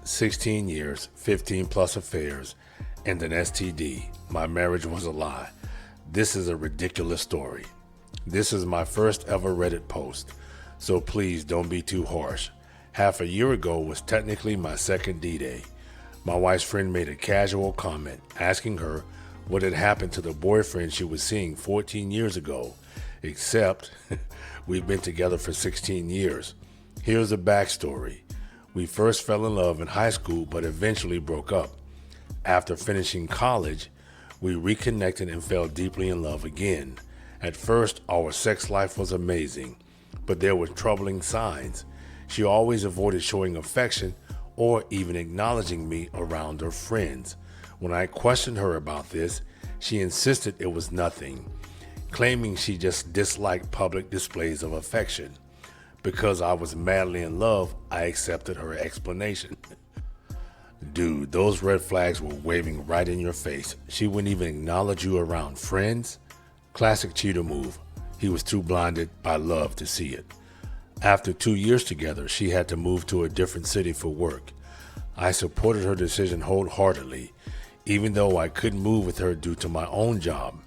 16 years, 15 plus affairs, and an STD. My marriage was a lie. This is a ridiculous story. This is my first ever Reddit post, so please don't be too harsh. Half a year ago was technically my second D-Day. My wife's friend made a casual comment asking her what had happened to the boyfriend she was seeing 14 years ago, except we've been together for 16 years. Here's the backstory. We first fell in love in high school but eventually broke up. After finishing college, we reconnected and fell deeply in love again. At first, our sex life was amazing, but there were troubling signs. She always avoided showing affection or even acknowledging me around her friends. When I questioned her about this, she insisted it was nothing, claiming she just disliked public displays of affection. Because I was madly in love, I accepted her explanation. Dude, those red flags were waving right in your face. She wouldn't even acknowledge you around friends. Classic cheater move. He was too blinded by love to see it. After 2 years together, she had to move to a different city for work. I supported her decision wholeheartedly, even though I couldn't move with her due to my own job.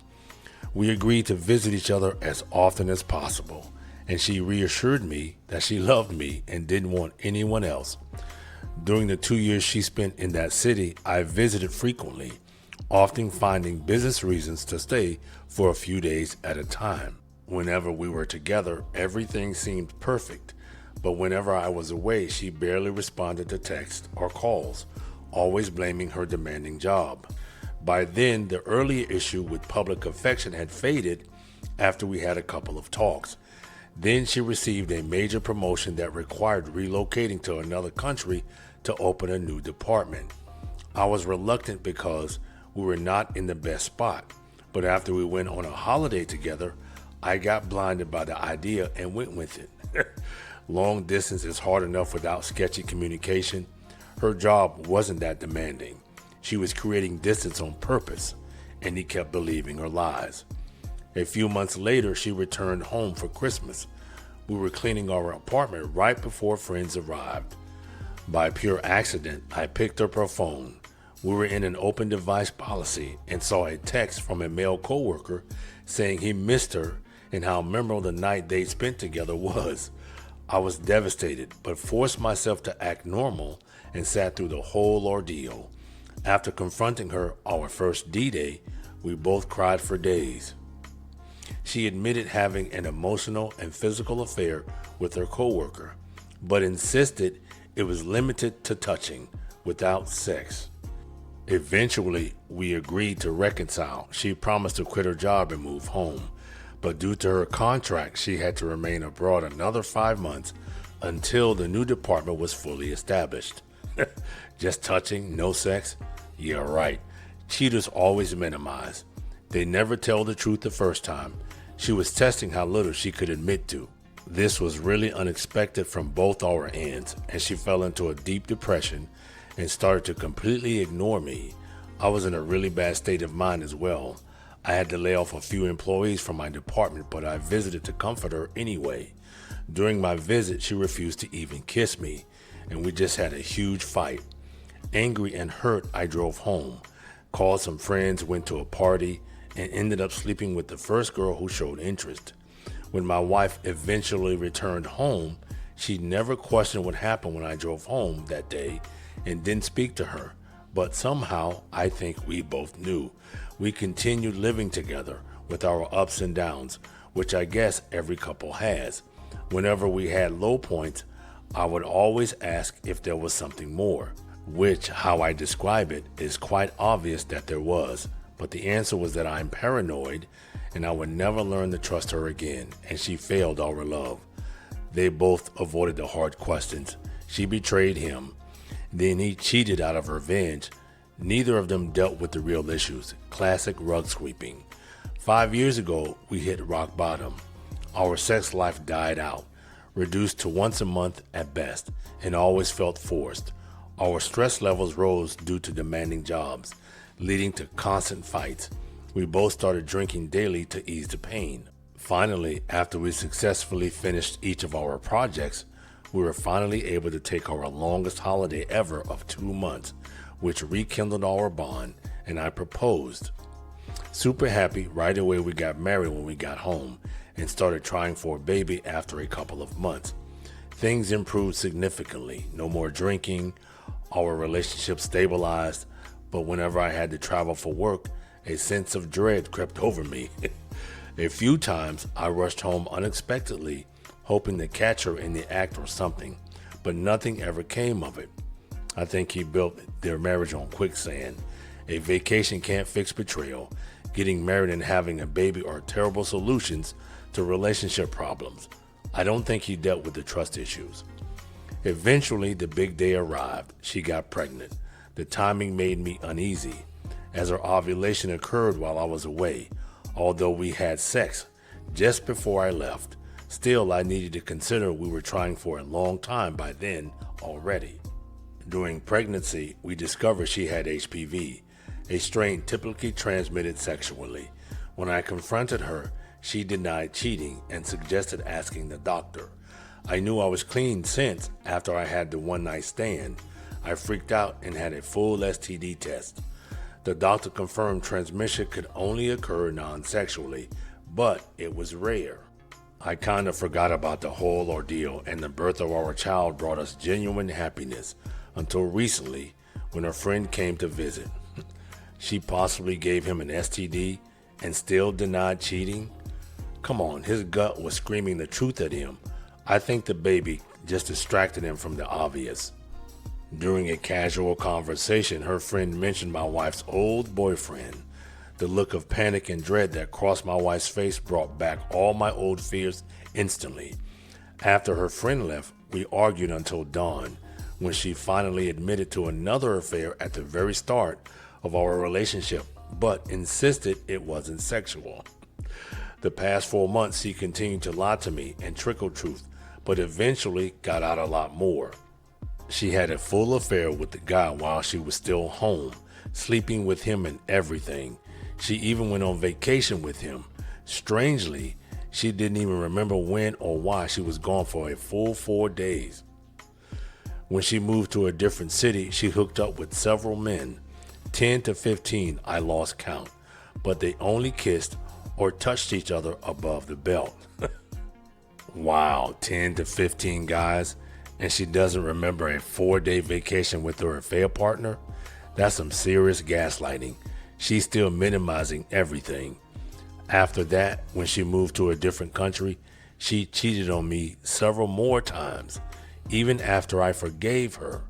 We agreed to visit each other as often as possible, and she reassured me that she loved me and didn't want anyone else. During the 2 years she spent in that city, I visited frequently, often finding business reasons to stay for a few days at a time. Whenever we were together, everything seemed perfect, but whenever I was away, she barely responded to texts or calls, always blaming her demanding job. By then, the earlier issue with public affection had faded after we had a couple of talks. Then she received a major promotion that required relocating to another country to open a new department. I was reluctant because we were not in the best spot, but after we went on a holiday together, I got blinded by the idea and went with it. Long distance is hard enough without sketchy communication. Her job wasn't that demanding. She was creating distance on purpose, and he kept believing her lies. A few months later, she returned home for Christmas. We were cleaning our apartment right before friends arrived. By pure accident, I picked up her phone. We were in an open device policy and saw a text from a male coworker saying he missed her and how memorable the night they spent together was. I was devastated, but forced myself to act normal and sat through the whole ordeal. After confronting her our first D-Day, we both cried for days. She admitted having an emotional and physical affair with her coworker, but insisted it was limited to touching, without sex. Eventually, we agreed to reconcile. She promised to quit her job and move home, but due to her contract, she had to remain abroad another 5 months until the new department was fully established. Just touching, no sex? Yeah, right. Cheaters always minimize. They never tell the truth the first time. She was testing how little she could admit to. This was really unexpected from both our ends, and she fell into a deep depression and started to completely ignore me. I was in a really bad state of mind as well. I had to lay off a few employees from my department, but I visited to comfort her anyway. During my visit, she refused to even kiss me, and we just had a huge fight. Angry and hurt, I drove home, called some friends, went to a party, and ended up sleeping with the first girl who showed interest. When my wife eventually returned home, she never questioned what happened when I drove home that day and didn't speak to her. But somehow, I think we both knew. We continued living together with our ups and downs, which I guess every couple has. Whenever we had low points, I would always ask if there was something more, which, how I describe it, is quite obvious that there was. But the answer was that I'm paranoid and I would never learn to trust her again, and she failed our love. They both avoided the hard questions. She betrayed him. Then he cheated out of revenge. Neither of them dealt with the real issues. Classic rug sweeping. 5 years ago, we hit rock bottom. Our sex life died out, reduced to once a month at best, and always felt forced. Our stress levels rose due to demanding jobs, leading to constant fights. We both started drinking daily to ease the pain. Finally, after we successfully finished each of our projects, We were finally able to take our longest holiday ever of 2 months, which rekindled our bond, and I proposed. Super happy, right away we got married when we got home and started trying for a baby after a couple of months. Things improved significantly. No more drinking, our relationship stabilized, but whenever I had to travel for work, a sense of dread crept over me. A few times I rushed home unexpectedly, hoping to catch her in the act or something, but nothing ever came of it. I think he built their marriage on quicksand. A vacation can't fix betrayal. Getting married and having a baby are terrible solutions to relationship problems. I don't think he dealt with the trust issues. Eventually, the big day arrived. She got pregnant. The timing made me uneasy, as her ovulation occurred while I was away, although we had sex just before I left. Still, I needed to consider we were trying for a long time by then already. During pregnancy, we discovered she had HPV, a strain typically transmitted sexually. When I confronted her, she denied cheating and suggested asking the doctor. I knew I was clean since, after I had the one-night stand, I freaked out and had a full STD test. The doctor confirmed transmission could only occur non-sexually, but it was rare. I kind of forgot about the whole ordeal, and the birth of our child brought us genuine happiness until recently when a friend came to visit. She possibly gave him an STD and still denied cheating? Come on, his gut was screaming the truth at him. I think the baby just distracted him from the obvious. During a casual conversation, her friend mentioned my wife's old boyfriend. The look of panic and dread that crossed my wife's face brought back all my old fears instantly. After her friend left, we argued until dawn, when she finally admitted to another affair at the very start of our relationship, but insisted it wasn't sexual. The past 4 months, she continued to lie to me and trickle truth, but eventually got out a lot more. She had a full affair with the guy while she was still home, sleeping with him and everything. She even went on vacation with him. Strangely, she didn't even remember when or why she was gone for a full 4 days. When she moved to a different city, she hooked up with several men. 10 to 15, I lost count, but they only kissed or touched each other above the belt. Wow, 10 to 15 guys, and she doesn't remember a 4-day vacation with her affair partner? That's some serious gaslighting. She's still minimizing everything. After that, when she moved to a different country, she cheated on me several more times, even after I forgave her.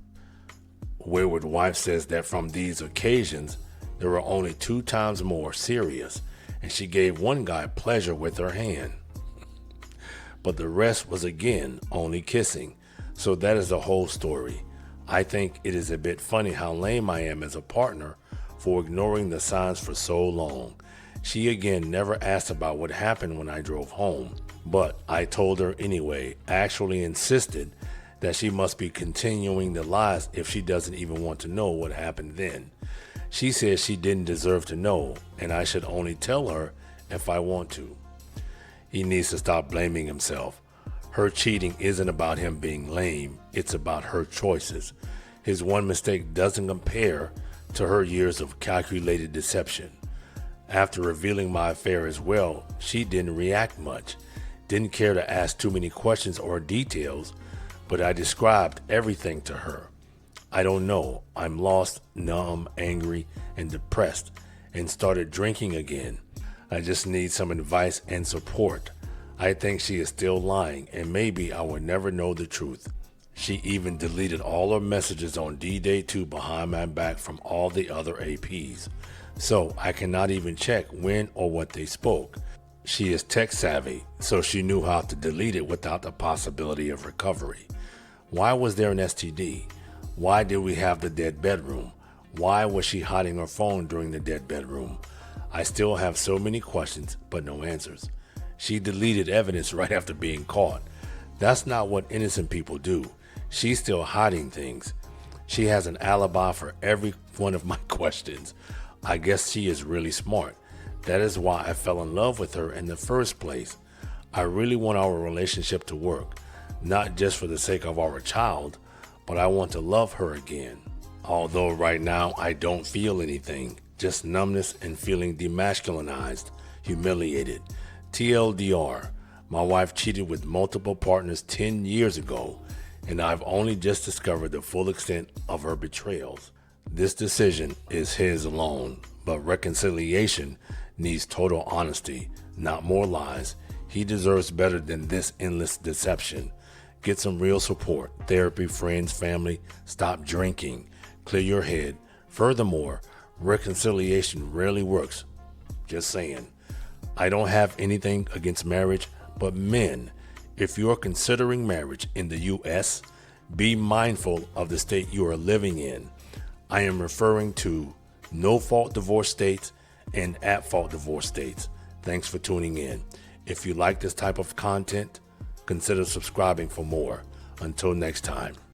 Wayward Wife says that from these occasions, there were only 2 times more serious, and she gave one guy pleasure with her hand. But the rest was again only kissing. So that is the whole story. I think it is a bit funny how lame I am as a partner for ignoring the signs for so long. She again never asked about what happened when I drove home, but I told her anyway. I actually insisted that she must be continuing the lies if she doesn't even want to know what happened then. She says she didn't deserve to know, and I should only tell her if I want to. He needs to stop blaming himself. Her cheating isn't about him being lame, it's about her choices. His one mistake doesn't compare to her years of calculated deception. After revealing my affair as well, she didn't react much, didn't care to ask too many questions or details, but I described everything to her. I don't know, I'm lost, numb, angry, and depressed, and started drinking again. I just need some advice and support. I think she is still lying, and maybe I will never know the truth. She even deleted all her messages on D-Day 2 behind my back from all the other APs, so I cannot even check when or what they spoke. She is tech savvy, so she knew how to delete it without the possibility of recovery. Why was there an STD? Why did we have the dead bedroom? Why was she hiding her phone during the dead bedroom? I still have so many questions, but no answers. She deleted evidence right after being caught. That's not what innocent people do. She's still hiding things. She has an alibi for every one of my questions. I guess she is really smart. That is why I fell in love with her in the first place. I really want our relationship to work. not just for the sake of our child, but I want to love her again. Although right now I don't feel anything, just numbness and feeling demasculinized, humiliated. TLDR, my wife cheated with multiple partners 10 years ago, and I've only just discovered the full extent of her betrayals. This decision is his alone, but reconciliation needs total honesty, not more lies. He deserves better than this endless deception. Get some real support, therapy, friends, family. Stop drinking. Clear your head. Furthermore, reconciliation rarely works. Just saying. I don't have anything against marriage, but men, if you are considering marriage in the U.S., be mindful of the state you are living in. I am referring to no-fault divorce states and at-fault divorce states. Thanks for tuning in. If you like this type of content, consider subscribing for more. Until next time.